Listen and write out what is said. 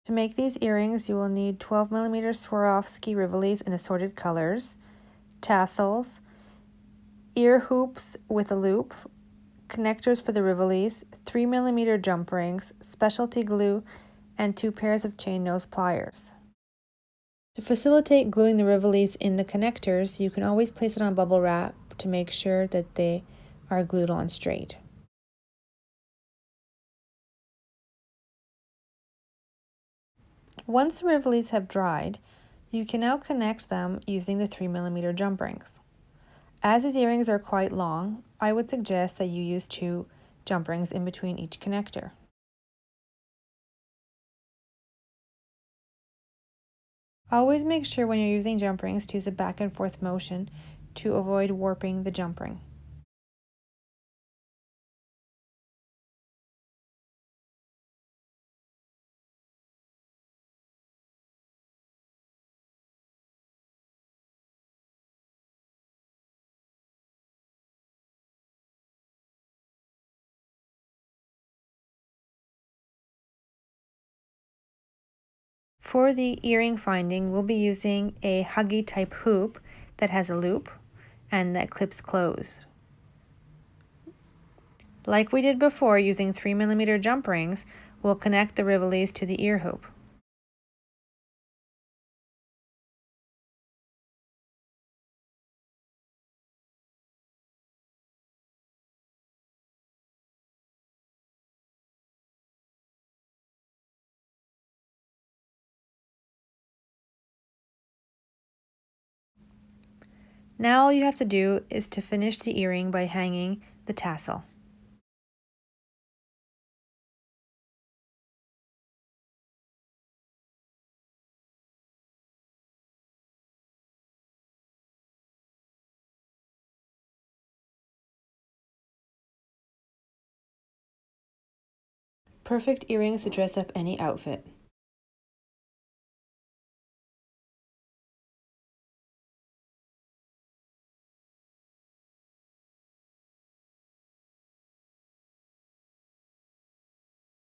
To make these earrings, you will need 12mm Swarovski Rivolis in assorted colors, tassels, ear hoops with a loop, connectors for the Rivolis, 3mm jump rings, specialty glue, and 2 pairs of chain nose pliers. To facilitate gluing the Rivolis in the connectors, you can always place it on bubble wrap to make sure that they are glued on straight. Once the Rivolis have dried, you can now connect them using the 3mm jump rings. As these earrings are quite long, I would suggest that you use 2 jump rings in between each connector. Always make sure when you're using jump rings to use a back and forth motion to avoid warping the jump ring. For the earring finding, we'll be using a huggy type hoop that has a loop and that clips closed. Like we did before using 3mm jump rings, we'll connect the Rivolis to the ear hoop. Now all you have to do is to finish the earring by hanging the tassel. Perfect earrings to dress up any outfit.